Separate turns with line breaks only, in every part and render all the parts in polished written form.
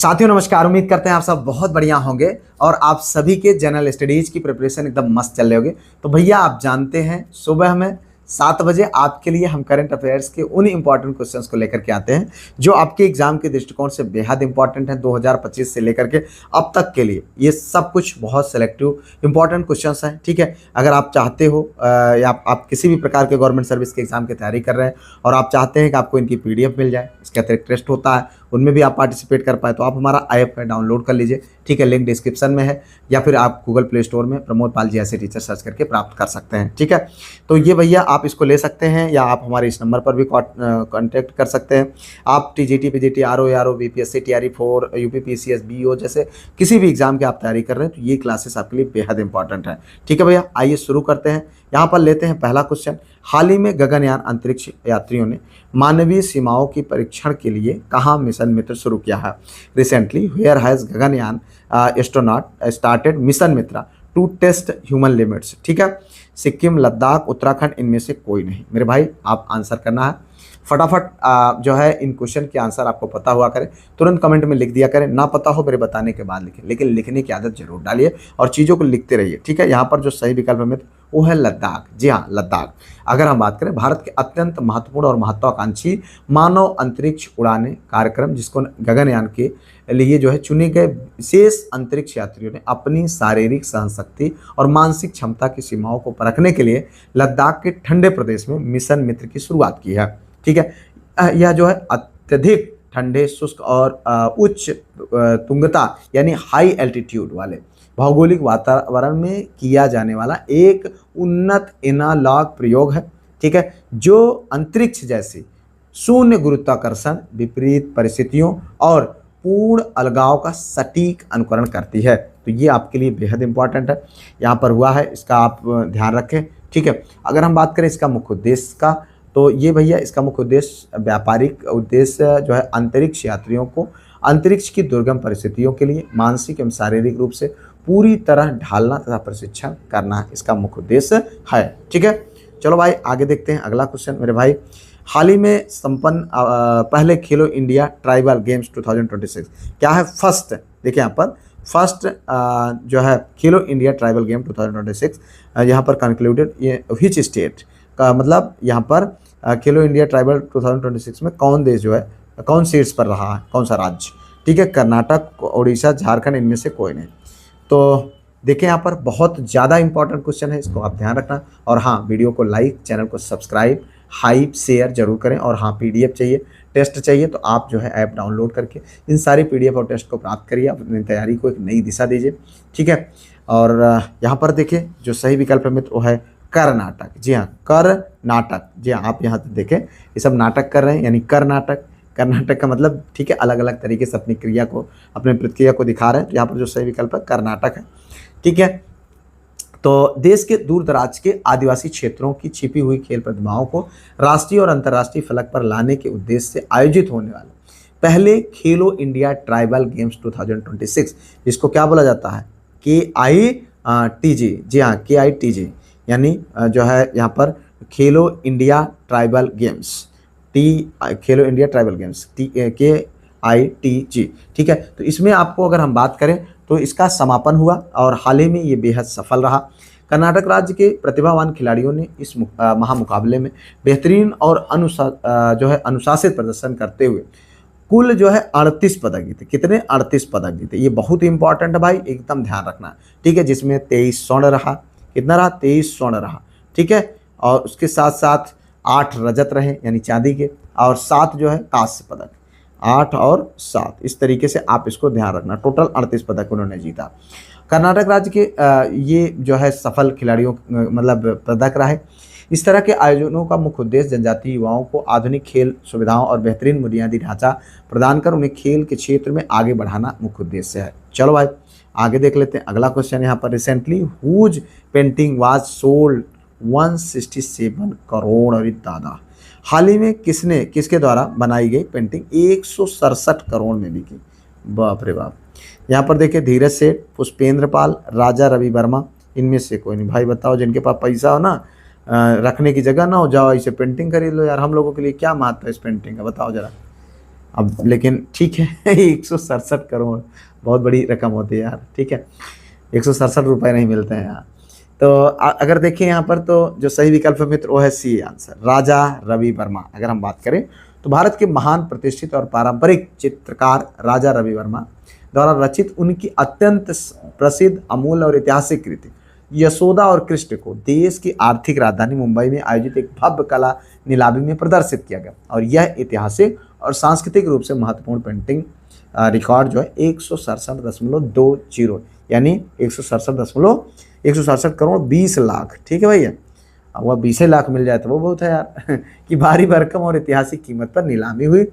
साथियों नमस्कार। उम्मीद करते हैं आप सब बहुत बढ़िया होंगे और आप सभी के जनरल स्टडीज की प्रिपरेशन एकदम मस्त चल रहे होगे। तो भैया आप जानते हैं सुबह में 7 बजे आपके लिए हम करंट अफेयर्स के उन इंपॉर्टेंट क्वेश्चंस को लेकर के आते हैं जो आपके एग्जाम के दृष्टिकोण से बेहद इंपॉर्टेंट है। 2025 से लेकर के अब तक के लिए ये सब कुछ बहुत सेलेक्टिव इंपॉर्टेंट क्वेश्चंस हैं। ठीक है, अगर आप चाहते हो या आप किसी भी प्रकार के गवर्नमेंट सर्विस के एग्जाम की तैयारी कर रहे हैं और आप चाहते हैं कि आपको इनकी PDF मिल जाए, इसके अतिरिक्त टेस्ट होता है उनमें भी आप पार्टिसिपेट कर पाए, तो आप हमारा ऐप डाउनलोड कर लीजिए। ठीक है, लिंक डिस्क्रिप्शन में है या फिर आप गूगल प्ले स्टोर में प्रमोद पाल जी ऐसे टीचर सर्च करके प्राप्त कर सकते हैं। ठीक है, तो ये भैया आप इसको ले सकते हैं या आप हमारे इस नंबर पर भी कॉन्टैक्ट कर सकते हैं। आप TGT PGT RO ARO BPSC TRE 4 UP PCS BO जैसे किसी भी एग्जाम की आप तैयारी कर रहे हैं तो ये क्लासेस आपके लिए बेहद इंपॉर्टेंट है। ठीक है भैया, आइए शुरू करते हैं। यहाँ पर लेते हैं पहला क्वेश्चन। हाल ही में गगनयान अंतरिक्ष यात्रियों ने मानवीय सीमाओं की परीक्षण के लिए कहाँ मिशन मित्र शुरू किया है? Recently where has Gaganyaan astronaut started mission Mitra to test human limits. ठीक है, सिक्किम, लद्दाख, उत्तराखंड, इनमें से कोई नहीं। मेरे भाई आप आंसर करना है फटाफट। जो है इन क्वेश्चन के आंसर आपको पता हुआ करें तुरंत कमेंट में लिख दिया करें, ना पता हो मेरे बताने के बाद लिखें, लेकिन लिखने की आदत जरूर डालिए और चीज़ों को लिखते रहिए। ठीक है, यहाँ पर जो सही विकल्प है मित्र वो है लद्दाख। जी हाँ, लद्दाख। अगर हम बात करें भारत के अत्यंत महत्वपूर्ण और महत्वाकांक्षी मानव अंतरिक्ष उड़ाने कार्यक्रम जिसको गगनयान के लिए जो है चुने गए विशेष अंतरिक्ष यात्रियों ने अपनी शारीरिक सहनशक्ति और मानसिक क्षमता की सीमाओं को परखने के लिए लद्दाख के ठंडे प्रदेश में मिशन मित्र की शुरुआत की है। ठीक है, यह जो है अत्यधिक ठंडे, शुष्क और उच्च तुंगता यानी हाई एल्टीट्यूड वाले भौगोलिक वातावरण में किया जाने वाला एक उन्नत एनालॉग प्रयोग है। ठीक है, जो अंतरिक्ष जैसी शून्य गुरुत्वाकर्षण, विपरीत परिस्थितियों और पूर्ण अलगाव का सटीक अनुकरण करती है। तो ये आपके लिए बेहद इंपॉर्टेंट है, यहाँ पर हुआ है, इसका आप ध्यान रखें। ठीक है, अगर हम बात करें इसका मुख्य उद्देश्य का तो ये भैया इसका मुख्य उद्देश्य व्यापारिक उद्देश्य जो है अंतरिक्ष यात्रियों को अंतरिक्ष की दुर्गम परिस्थितियों के लिए मानसिक एवं शारीरिक रूप से पूरी तरह ढालना तथा प्रशिक्षण करना इसका मुख्य उद्देश्य है। ठीक है, चलो भाई आगे देखते हैं अगला क्वेश्चन। मेरे भाई हाल ही में संपन्न पहले खेलो इंडिया ट्राइबल गेम्स 2026 क्या है? फर्स्ट, देखिए यहाँ पर फर्स्ट जो है खेलो इंडिया ट्राइबल गेम 2026 यहाँ पर कंक्लूडेड। ये व्हिच स्टेट का मतलब यहाँ पर खेलो इंडिया ट्राइबल 2026 में कौन देश जो है कौन सीट्स पर रहा है, कौन सा राज्य? ठीक है, कर्नाटक, उड़ीसा, झारखंड, इनमें से कोई नहीं। तो देखिए यहाँ पर बहुत ज़्यादा इंपॉर्टेंट क्वेश्चन है, इसको आप ध्यान रखना। और हाँ, वीडियो को लाइक, चैनल को सब्सक्राइब, हाइप, शेयर जरूर करें। और हाँ, PDF चाहिए, टेस्ट चाहिए तो आप जो है ऐप डाउनलोड करके इन सारी PDF और टेस्ट को प्राप्त करिए, अपनी तैयारी को एक नई दिशा दीजिए। ठीक है, और यहाँ पर देखिए जो सही विकल्प है मित्र वो है कर्नाटक। जी हाँ, कर्नाटक। जी हाँ, आप यहाँ देखें ये सब नाटक कर रहे हैं यानी कर्नाटक। कर्नाटक का मतलब ठीक है अलग अलग तरीके से अपनी क्रिया को, अपने प्रतिक्रिया को दिखा रहे हैं। तो यहाँ पर जो सही विकल्प है कर्नाटक है। ठीक है, तो देश के दूर दराज के आदिवासी क्षेत्रों की छिपी हुई खेल प्रतिभाओं को राष्ट्रीय और अंतर्राष्ट्रीय फलक पर लाने के उद्देश्य से आयोजित होने वाले पहले खेलो इंडिया ट्राइबल गेम्स 2026 जिसको क्या बोला जाता है? KITG। जी हाँ, KITG यानी जो है यहाँ पर खेलो इंडिया ट्राइबल गेम्स खेलो इंडिया ट्राइबल गेम्स KITG। ठीक है, तो इसमें आपको अगर हम बात करें तो इसका समापन हुआ और हाल ही में ये बेहद सफल रहा। कर्नाटक राज्य के प्रतिभावान खिलाड़ियों ने इस महामुकाबले में बेहतरीन और अनुशासित प्रदर्शन करते हुए कुल जो है 38 पदक जीते। कितने? 38 पदक जीते। ये बहुत ही इंपॉर्टेंट है भाई, एकदम ध्यान रखना। ठीक है, जिसमें 23 स्वर्ण रहा। कितना रहा? 23 स्वर्ण रहा। ठीक है, और उसके साथ साथ 8 रजत रहे यानी चांदी के, और 7 जो है कांस्य पदक। 8 और 7 इस तरीके से आप इसको ध्यान रखना। टोटल 38 पदक उन्होंने जीता। कर्नाटक राज्य के ये जो है सफल खिलाड़ियों मतलब पदक रहे। इस तरह के आयोजनों का मुख्य उद्देश्य जनजातीय युवाओं को आधुनिक खेल सुविधाओं और बेहतरीन बुनियादी ढांचा प्रदान कर उन्हें खेल के क्षेत्र में आगे बढ़ाना मुख्य उद्देश्य है। चलो भाई आगे देख लेते हैं अगला क्वेश्चन। यहाँ पर recently whose painting was sold 167 crore. और दादा, हाल ही में किसके द्वारा बनाई गई पेंटिंग 167 करोड़ में बिकी? बाप रे बाप। यहाँ पर देखिए धीरज सेठ, पुष्पेंद्र पाल, राजा रवि वर्मा, इनमें से कोई नहीं। भाई बताओ, जिनके पास पैसा हो ना, रखने की जगह ना हो, जाओ इसे पेंटिंग खरीद लो यार। हम लोगों के लिए क्या महत्व है इस पेंटिंग का, बताओ जरा। अब लेकिन ठीक है 167 करोड़ बहुत बड़ी रकम होती है यार, ठीक है, 167 रुपये नहीं मिलते हैं यार। तो अगर देखें यहाँ पर तो जो सही विकल्प है मित्र वो है सी आंसर, राजा रवि वर्मा। अगर हम बात करें तो भारत के महान प्रतिष्ठित और पारंपरिक चित्रकार राजा रवि वर्मा द्वारा रचित उनकी अत्यंत प्रसिद्ध अमूल्य और ऐतिहासिक कृति यशोदा और कृष्ण को देश की आर्थिक राजधानी मुंबई में आयोजित एक भव्य कला नीलामी में प्रदर्शित किया गया, और यह ऐतिहासिक और सांस्कृतिक रूप से महत्वपूर्ण पेंटिंग रिकॉर्ड जो है 167.20 यानी 167 करोड़ 20 लाख, ठीक है भैया। अब वह 20 लाख मिल जाए तो वो बहुत है यार कि भारी भरकम और ऐतिहासिक कीमत पर नीलामी हुई,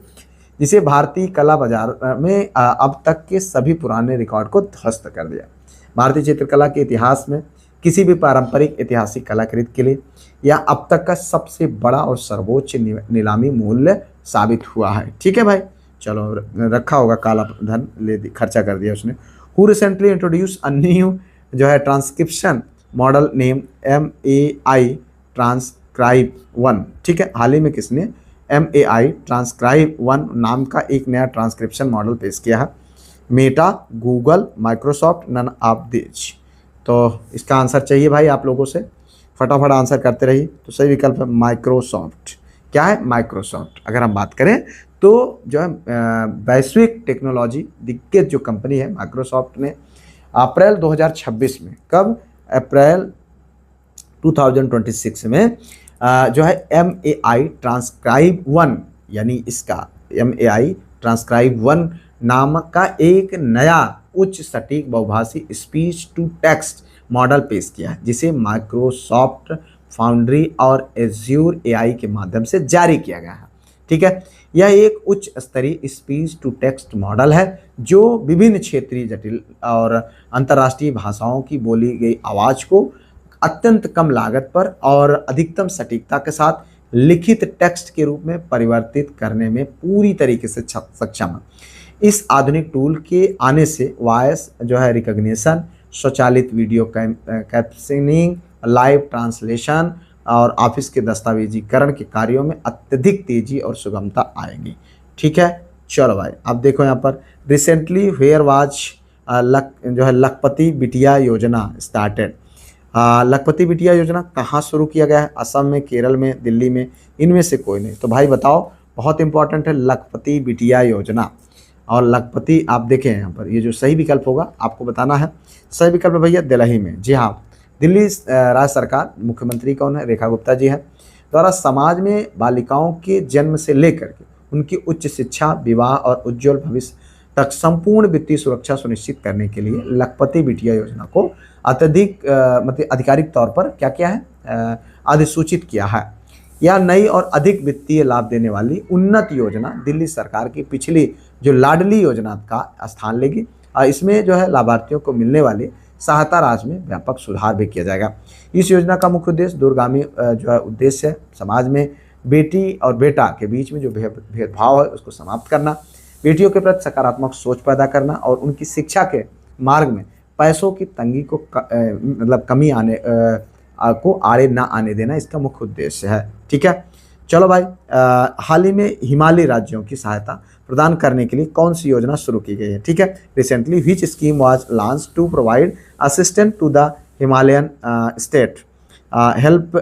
जिसे भारतीय कला बाजार में अब तक के सभी पुराने रिकॉर्ड को ध्वस्त कर दिया। भारतीय चित्रकला के इतिहास में किसी भी पारंपरिक ऐतिहासिक कलाकृति के लिए यह अब तक का सबसे बड़ा और सर्वोच्च नीलामी मूल्य साबित हुआ है, ठीक है भाई। चलो रखा होगा काला धन ले खर्चा कर दिया उसने। Who recently introduce a new जो है transcription model name MAI transcribe 1, ठीक है। हाल ही में किसने MAI ट्रांसक्राइब 1 नाम का एक नया ट्रांसक्रिप्शन मॉडल पेश किया है? Meta, Google, Microsoft, none of this. तो इसका आंसर चाहिए भाई आप लोगों से, फटाफट आंसर करते रहिए। तो सही विकल्प है माइक्रोसॉफ्ट। क्या है? माइक्रोसॉफ्ट। अगर हम बात करें तो जो है वैश्विक टेक्नोलॉजी दिग्गज जो कंपनी है माइक्रोसॉफ्ट ने अप्रैल 2026 में, कब? अप्रैल 2026 में जो है MAI ट्रांसक्राइब 1 यानी इसका MAI ट्रांसक्राइब 1 नाम का एक नया उच्च सटीक बहुभाषी स्पीच टू टेक्स्ट मॉडल पेश किया है, जिसे माइक्रोसॉफ्ट फाउंड्री और एज्यूर AI के माध्यम से जारी किया गया है, ठीक है। यह एक उच्च स्तरीय स्पीच टू टेक्स्ट मॉडल है जो विभिन्न क्षेत्रीय जटिल और अंतर्राष्ट्रीय भाषाओं की बोली गई आवाज़ को अत्यंत कम लागत पर और अधिकतम सटीकता के साथ लिखित टेक्स्ट के रूप में परिवर्तित करने में पूरी तरीके से सक्षम है। इस आधुनिक टूल के आने से वॉइस जो है रिकॉग्निशन, स्वचालित वीडियो कैप्शनिंग, लाइव ट्रांसलेशन और ऑफिस के दस्तावेजीकरण के कार्यों में अत्यधिक तेजी और सुगमता आएगी, ठीक है। चलो भाई अब देखो यहाँ पर रिसेंटली वेयर वाज जो है लखपति बिटिया योजना स्टार्टेड। लखपति बिटिया योजना कहाँ शुरू किया गया है? असम में, केरल में, दिल्ली में, इनमें से कोई नहीं। तो भाई बताओ, बहुत इंपॉर्टेंट है लखपति बिटिया योजना। और लखपति आप देखें यहाँ पर ये जो सही विकल्प होगा आपको बताना है। सही विकल्प भैया दिल्ली में। जी हाँ, दिल्ली राज्य सरकार, मुख्यमंत्री कौन है? रेखा गुप्ता जी है, द्वारा समाज में बालिकाओं के जन्म से लेकर के उनकी उच्च शिक्षा, विवाह और उज्जवल भविष्य तक संपूर्ण वित्तीय सुरक्षा सुनिश्चित करने के लिए लखपति बिटिया योजना को अत्यधिक मतलब आधिकारिक तौर पर क्या किया है? अधिसूचित किया है। यह नई और अधिक वित्तीय लाभ देने वाली उन्नत योजना दिल्ली सरकार की पिछली जो लाडली योजना का स्थान लेगी। इसमें जो है लाभार्थियों को मिलने वाली सहायता राशि में व्यापक सुधार भी किया जाएगा। इस योजना का मुख्य उद्देश्य दूरगामी जो है उद्देश्य है समाज में बेटी और बेटा के बीच में जो भेदभाव है उसको समाप्त करना, बेटियों के प्रति सकारात्मक सोच पैदा करना और उनकी शिक्षा के मार्ग में पैसों की तंगी को मतलब कमी को आड़े ना आने देना इसका मुख्य उद्देश्य है, ठीक है। चलो भाई हाल ही में हिमालयी राज्यों की सहायता प्रदान करने के लिए कौन सी योजना शुरू की गई है? ठीक है, recently which scheme was launch to provide assistant to the Himalayan state help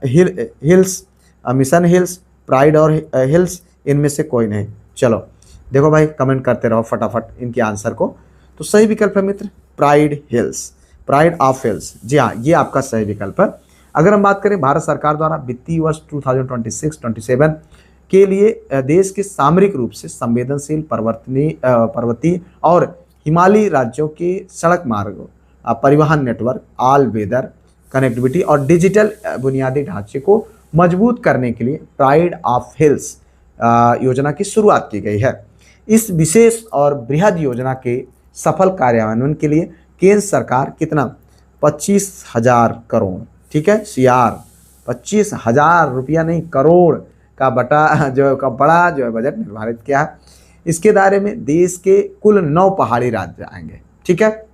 hills, mission hills, pride और हिल्स, इनमें से कोई नहीं। चलो देखो भाई कमेंट करते रहो फटाफट इनके आंसर को। तो सही विकल्प है मित्र Pride Hills, Pride of Hills. जी हाँ, ये आपका सही विकल्प है। अगर हम बात करें भारत सरकार द्वारा वित्तीय वर्ष 2026-27 के लिए देश के सामरिक रूप से संवेदनशील पर्वतीय और हिमालयी राज्यों के सड़क मार्गों, परिवहन नेटवर्क, ऑल वेदर कनेक्टिविटी और डिजिटल बुनियादी ढांचे को मजबूत करने के लिए प्राइड ऑफ हिल्स योजना की शुरुआत की गई है। इस विशेष और बृहद योजना के सफल कार्यान्वयन के लिए केंद्र सरकार कितना 25,000 करोड़, ठीक है, CR 25,000 रुपया नहीं करोड़ का बड़ा जो है बजट निर्धारित किया है। इसके दायरे में देश के कुल 9 पहाड़ी राज्य आएंगे, ठीक है,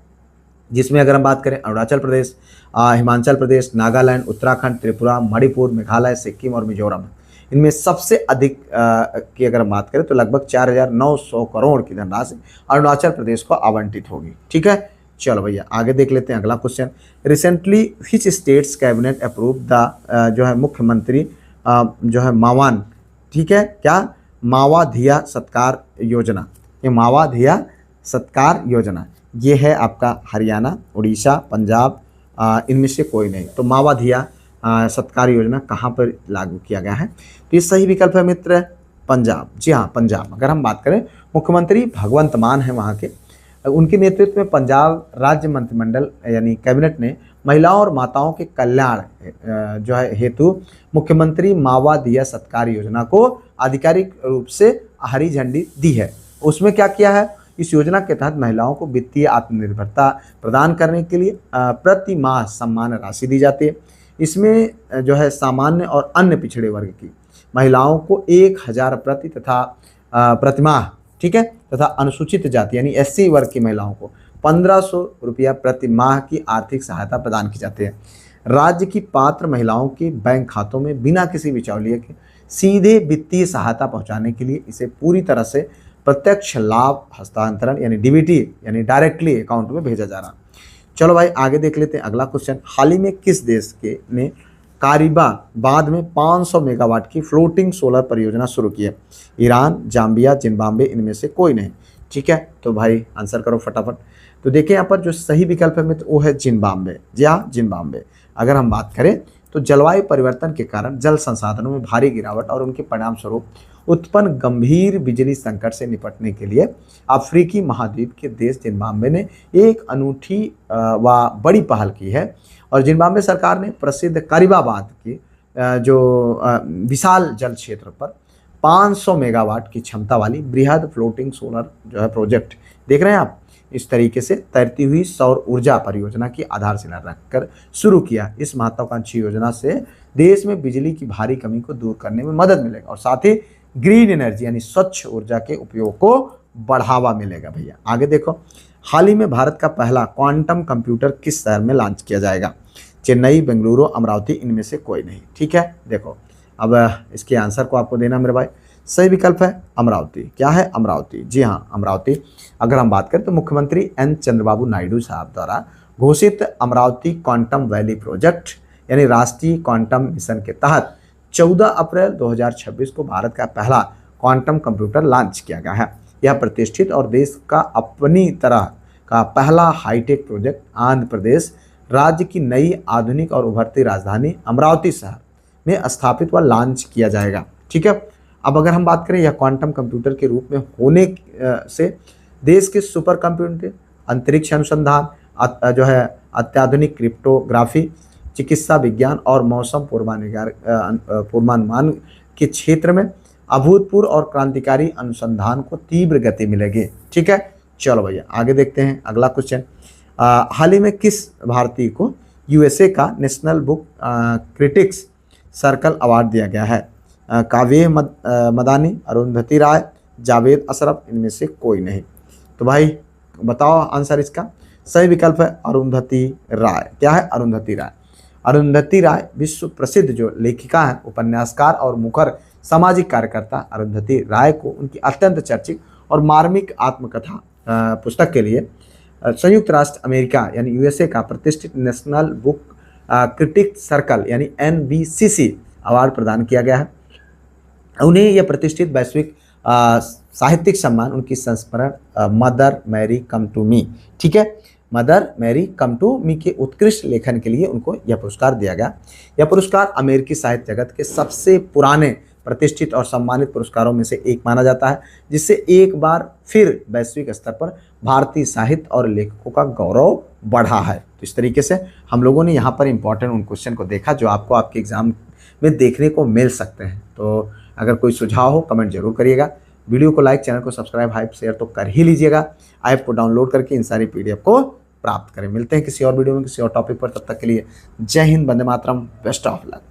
जिसमें अगर हम बात करें अरुणाचल प्रदेश, हिमाचल प्रदेश, नागालैंड, उत्तराखंड, त्रिपुरा, मणिपुर, मेघालय, सिक्किम और मिजोरम। इनमें सबसे अधिक की अगर हम बात करें तो लगभग 4,900 करोड़ की धनराशि अरुणाचल प्रदेश को आवंटित होगी। ठीक है, चलो भैया आगे देख लेते हैं अगला question. Recently which states cabinet approve the जो है मुख्यमंत्री जो है मावान, ठीक है क्या, मावाधिया सत्कार योजना, ये मावाधिया सत्कार योजना ये है आपका हरियाणा, उड़ीसा, पंजाब, इनमें से कोई नहीं। तो मावाधिया सत्कार योजना कहाँ पर लागू किया गया है? तो ये सही विकल्प है मित्र पंजाब। जी हाँ, पंजाब। अगर हम बात करें मुख्यमंत्री भगवंत मान है वहाँ के, उनके नेतृत्व में पंजाब राज्य मंत्रिमंडल यानी कैबिनेट ने महिलाओं और माताओं के कल्याण जो है हेतु मुख्यमंत्री मावाधिया सत्कार योजना को आधिकारिक रूप से हरी झंडी दी है। उसमें क्या किया है? इस योजना के तहत महिलाओं को वित्तीय आत्मनिर्भरता प्रदान करने के लिए प्रति माह सम्मान राशि दी जाती है। इसमें जो है सामान्य और अन्य पिछड़े वर्ग की महिलाओं को 1,000 प्रति तथा प्रतिमाह, ठीक है, तथा अनुसूचित जाति यानी SC वर्ग की महिलाओं को 1,500 रुपया प्रति माह की आर्थिक सहायता प्रदान की जाती है। राज्य की पात्र महिलाओं के बैंक खातों में बिना किसी बिचौलिए के सीधे वित्तीय सहायता पहुंचाने के लिए इसे पूरी तरह से प्रत्यक्ष लाभ हस्तांतरण यानी DBT यानी डायरेक्टली अकाउंट में भेजा जा रहा। चलो भाई आगे देख लेते हैं अगला क्वेश्चन। हाल ही में किस देश के ने कारिबाबाद में 500 मेगावाट की फ्लोटिंग सोलर परियोजना शुरू की है? ईरान, जाम्बिया, जिम्बाब्वे, इनमें से कोई नहीं। ठीक है, तो भाई आंसर करो फटाफट। तो देखिए यहाँ पर जो सही विकल्प है मित्र वो है जिम्बाब्वे। जी हाँ, जिम्बाब्वे। अगर हम बात करें तो जलवायु परिवर्तन के कारण जल संसाधनों में भारी गिरावट और उनके परिणाम स्वरूप उत्पन्न गंभीर बिजली संकट से निपटने के लिए अफ्रीकी महाद्वीप के देश जिम्बाब्वे ने एक अनूठी व बड़ी पहल की है। और जिम्बाब्वे सरकार ने प्रसिद्ध कारिबाबाद की जो विशाल जल क्षेत्र पर 500 मेगावाट की क्षमता वाली बृहद फ्लोटिंग सोलर जो है प्रोजेक्ट देख रहे हैं आप, इस तरीके से तैरती हुई सौर ऊर्जा परियोजना की आधारशिला रखकर शुरू किया। इस महत्वाकांक्षी योजना से देश में बिजली की भारी कमी को दूर करने में मदद मिलेगा और साथ ही ग्रीन एनर्जी यानी स्वच्छ ऊर्जा के उपयोग को बढ़ावा मिलेगा। भैया आगे देखो, हाल ही में भारत का पहला क्वांटम कंप्यूटर किस शहर में लॉन्च किया जाएगा? चेन्नई, बेंगलुरु, अमरावती, इनमें से कोई नहीं। ठीक है, देखो अब इसके आंसर को आपको देना मेरे भाई। सही विकल्प है अमरावती। क्या है? अमरावती। जी हाँ, अमरावती। अगर हम बात करें तो मुख्यमंत्री N चंद्रबाबू नायडू साहब द्वारा घोषित अमरावती क्वांटम वैली प्रोजेक्ट यानी राष्ट्रीय क्वांटम मिशन के तहत 14 अप्रैल 2026 को भारत का पहला क्वांटम कंप्यूटर लॉन्च किया गया है। यह प्रतिष्ठित और देश का अपनी तरह का पहला हाईटेक प्रोजेक्ट आंध्र प्रदेश राज्य की नई आधुनिक और उभरती राजधानी अमरावती शहर में स्थापित व लॉन्च किया जाएगा। ठीक है, अब अगर हम बात करें यह क्वांटम कंप्यूटर के रूप में होने से देश के सुपर कंप्यूटर, अंतरिक्ष अनुसंधान जो है अत्याधुनिक क्रिप्टोग्राफी, चिकित्सा विज्ञान और मौसम पूर्वानुमान के क्षेत्र में अभूतपूर्व और क्रांतिकारी अनुसंधान को तीव्र गति मिलेगी। ठीक है, चलो भैया आगे देखते हैं अगला क्वेश्चन। हाल ही में किस भारतीय को USA का national book critics circle award दिया गया है? काव्य मदानी, अरुंधति राय, जावेद अशरफ, इनमें से कोई नहीं। तो भाई बताओ आंसर इसका। सही विकल्प है अरुंधति राय। क्या है? अरुंधति राय। अरुंधति राय विश्व प्रसिद्ध जो लेखिका हैं, उपन्यासकार और मुखर सामाजिक कार्यकर्ता अरुंधति राय को उनकी अत्यंत चर्चित और मार्मिक आत्मकथा पुस्तक के लिए संयुक्त राष्ट्र अमेरिका यानी USA का प्रतिष्ठित नेशनल बुक क्रिटिक सर्कल यानी NBCC अवार्ड प्रदान किया गया है। उन्हें यह प्रतिष्ठित वैश्विक साहित्यिक सम्मान उनकी संस्मरण Mother Mary Come to Me, ठीक है, Mother Mary Come to Me के उत्कृष्ट लेखन के लिए उनको यह पुरस्कार दिया गया। यह पुरस्कार अमेरिकी साहित्य जगत के सबसे पुराने प्रतिष्ठित और सम्मानित पुरस्कारों में से एक माना जाता है, जिससे एक बार फिर वैश्विक स्तर पर भारतीय साहित्य और लेखकों का गौरव बढ़ा है। तो इस तरीके से हम लोगों ने यहाँ पर इंपॉर्टेंट उन क्वेश्चन को देखा जो आपको आपके एग्जाम में देखने को मिल सकते हैं। तो अगर कोई सुझाव हो कमेंट जरूर करिएगा। वीडियो को लाइक, चैनल को सब्सक्राइब, हाइप शेयर तो कर ही लीजिएगा। ऐप को डाउनलोड करके इन सारी PDF को प्राप्त करें। मिलते हैं किसी और वीडियो में किसी और टॉपिक पर, तब तक के लिए जय Hind, Vande Mataram, best of luck.